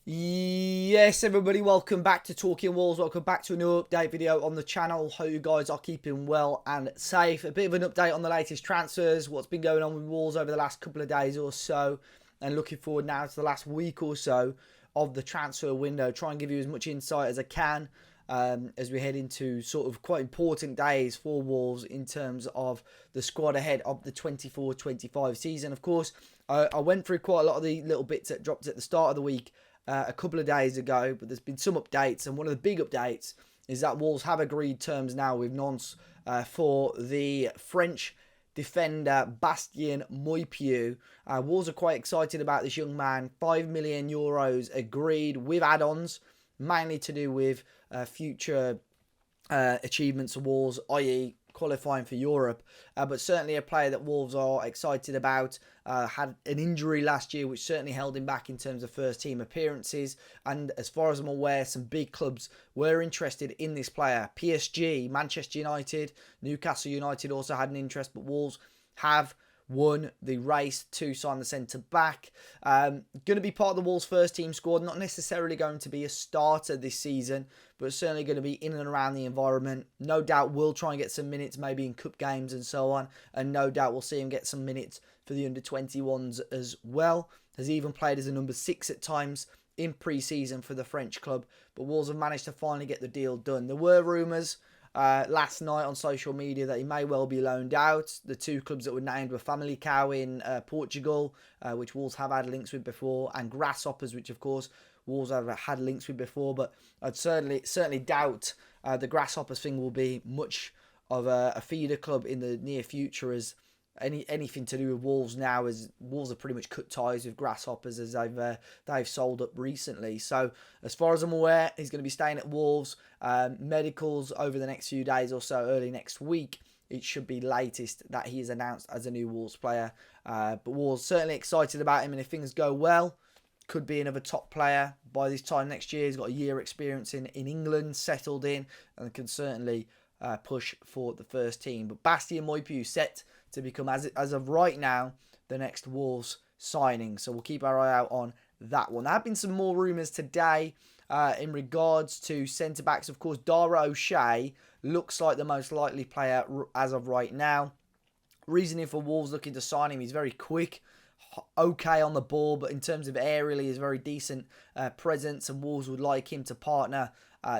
Yes, everybody, welcome back to Talking Wolves. Welcome back to a new update video on the channel. Hope you guys are keeping well and safe. A bit of an update on the latest transfers, what's been going on with Wolves over the last couple of days or so, and looking forward now to the last week or so of the transfer window. Try and give you as much insight as I can as we head into sort of quite important days for Wolves in terms of the squad ahead of the 24-25 season. Of course, I went through quite a lot of the little bits that dropped at the start of the week a couple of days ago, but there's been some updates, and one of the big updates is that Wolves have agreed terms now with Nantes for the French defender Bastien Meupiyou. Wolves are quite excited about this young man. €5 million agreed with add-ons, mainly to do with future achievements of Wolves, i.e. qualifying for Europe, but certainly a player that Wolves are excited about. Had an injury last year which certainly held him back in terms of first team appearances, and as far as I'm aware, some big clubs were interested in this player. PSG, Manchester United, Newcastle United also had an interest, but Wolves have won the race to sign the centre back. Going to be part of the Wolves first team squad, not necessarily going to be a starter this season, but certainly going to be in and around the environment. No doubt we'll try and get some minutes maybe in cup games and so on, and no doubt we'll see him get some minutes for the under-21s as well. Has even played as a number 6 at times in pre-season for the French club, but Wolves have managed to finally get the deal done. There were rumours last night on social media that he may well be loaned out. The two clubs that were named were Famalicão in Portugal, which Wolves have had links with before, and Grasshoppers, which of course Wolves have had links with before. But I'd certainly doubt the Grasshoppers thing will be much of a feeder club in the near future, as anything to do with Wolves now, as Wolves have pretty much cut ties with Grasshoppers as they've sold up recently. So as far as I'm aware, he's going to be staying at Wolves. Medicals over the next few days or so, early next week. It should be latest that he is announced as a new Wolves player. But Wolves certainly excited about him, and if things go well, could be another top player by this time next year. He's got a year experience in England, settled in, and can certainly push for the first team. But Bastien Meupiyou set to become, as of right now, the next Wolves signing. So we'll keep our eye out on that one. There have been some more rumours today in regards to centre-backs. Of course, Dara O'Shea looks like the most likely player as of right now. Reasoning for Wolves looking to sign him, he's very quick, okay on the ball, but in terms of aerially, he's very decent presence, and Wolves would like him to partner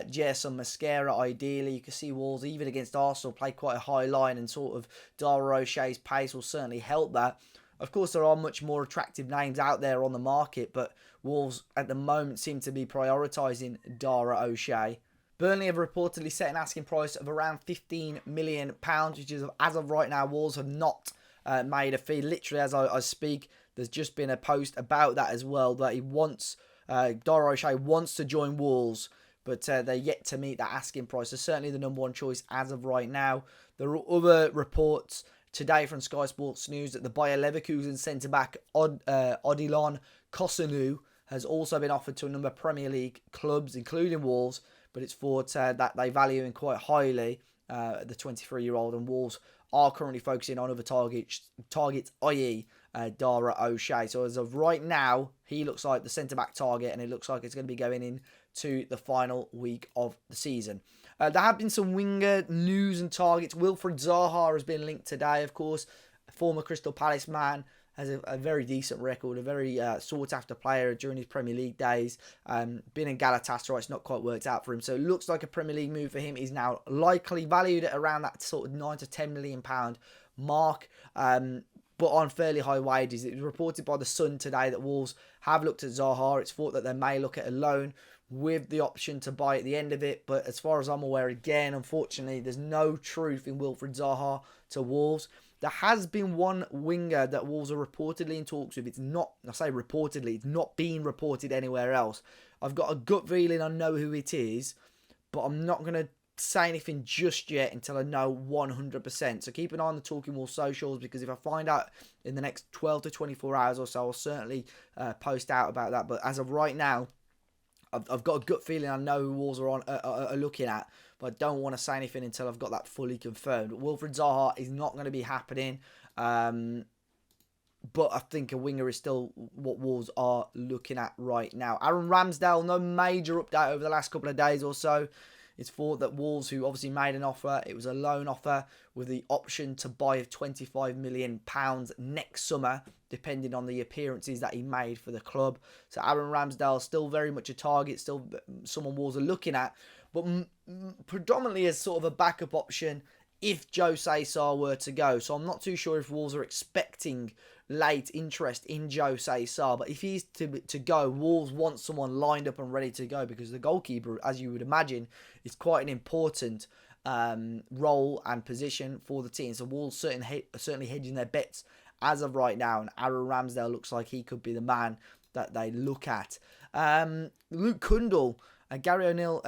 Jason Mascara ideally. You can see Wolves, even against Arsenal, play quite a high line, and sort of Dara O'Shea's pace will certainly help that. Of course, there are much more attractive names out there on the market, but Wolves at the moment seem to be prioritising Dara O'Shea. Burnley have reportedly set an asking price of around £15 million, which is, as of right now, Wolves have not made a fee. Literally, as I speak, there's just been a post about that as well, that he wants, Dara O'Shea wants to join Wolves, but they're yet to meet that asking price. So certainly the number one choice as of right now. There are other reports today from Sky Sports News that the Bayer Leverkusen centre-back Odilon Kosunu has also been offered to a number of Premier League clubs, including Wolves, but it's thought that they value him quite highly, the 23-year-old, and Wolves are currently focusing on other targets, i.e. Dara O'Shea. So as of right now, he looks like the centre-back target, and it looks like it's going to be going into the final week of the season. There have been some winger news and targets. Wilfried Zaha has been linked today, of course. A former Crystal Palace man, has a very decent record, a very sought-after player during his Premier League days. Been in Galatasaray, it's not quite worked out for him. So it looks like a Premier League move for him. He's now likely valued at around that sort of £9 to £10 million mark, but on fairly high wages. It was reported by The Sun today that Wolves have looked at Zaha. It's thought that they may look at a loan with the option to buy at the end of it. But as far as I'm aware, again, unfortunately, there's no truth in Wilfried Zaha to Wolves. There has been one winger that Wolves are reportedly in talks with. It's not, I say reportedly, it's not being reported anywhere else. I've got a gut feeling I know who it is, but I'm not going to say anything just yet until I know 100%. So keep an eye on the Talking Wolves socials, because if I find out in the next 12 to 24 hours or so, I'll certainly post out about that. But as of right now, I've got a gut feeling I know who Wolves are looking at, but I don't want to say anything until I've got that fully confirmed. Wilfried Zaha is not going to be happening. But I think a winger is still what Wolves are looking at right now. Aaron Ramsdale, no major update over the last couple of days or so. It's thought that Wolves, who obviously made an offer, it was a loan offer with the option to buy of £25 million next summer, depending on the appearances that he made for the club. So Aaron Ramsdale still very much a target, still someone Wolves are looking at, but predominantly as sort of a backup option if Jose Sarr were to go. So I'm not too sure if Wolves are expecting late interest in Jose Sarr, but if he's to go, Wolves want someone lined up and ready to go, because the goalkeeper, as you would imagine, is quite an important role and position for the team. So Wolves certainly hedging their bets as of right now, and Aaron Ramsdale looks like he could be the man that they look at. Luke Cundle, Gary O'Neill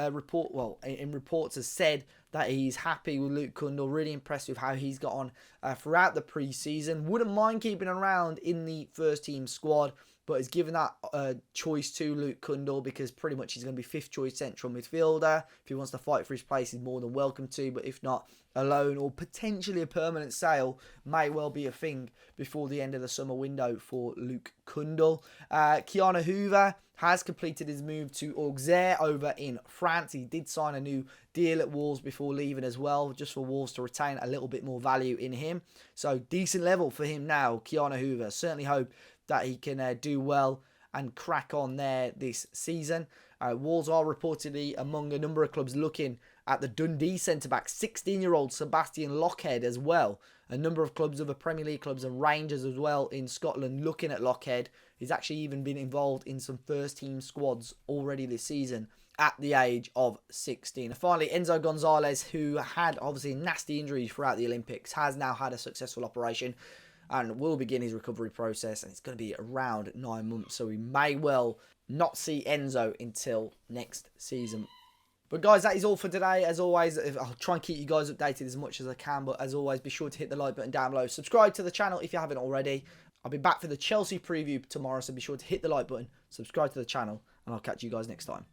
in reports has said that he's happy with Luke Cundle, really impressed with how he's got on throughout the pre-season. Wouldn't mind keeping him around in the first team squad, but has given that choice to Luke Cundle, because pretty much he's going to be fifth choice central midfielder. If he wants to fight for his place, he's more than welcome to, but if not, a loan or potentially a permanent sale may well be a thing before the end of the summer window for Luke Cundle. Keanu Hoover has completed his move to Auxerre over in France. He did sign a new deal at Wolves before leaving as well, just for Wolves to retain a little bit more value in him. So decent level for him now, Keanu Hoover. Certainly hope that he can do well and crack on there this season. Wolves are reportedly among a number of clubs looking at the Dundee centre-back, 16-year-old Sebastian Lockhead as well. A number of clubs, other Premier League clubs and Rangers as well in Scotland looking at Lockhead. He's actually even been involved in some first-team squads already this season at the age of 16. And finally, Enzo Gonzalez, who had obviously nasty injuries throughout the Olympics, has now had a successful operation and will begin his recovery process, and it's going to be around 9 months, so we may well not see Enzo until next season. But guys, that is all for today. As always, I'll try and keep you guys updated as much as I can, but as always, be sure to hit the like button down below. Subscribe to the channel if you haven't already. I'll be back for the Chelsea preview tomorrow, so be sure to hit the like button, subscribe to the channel, and I'll catch you guys next time.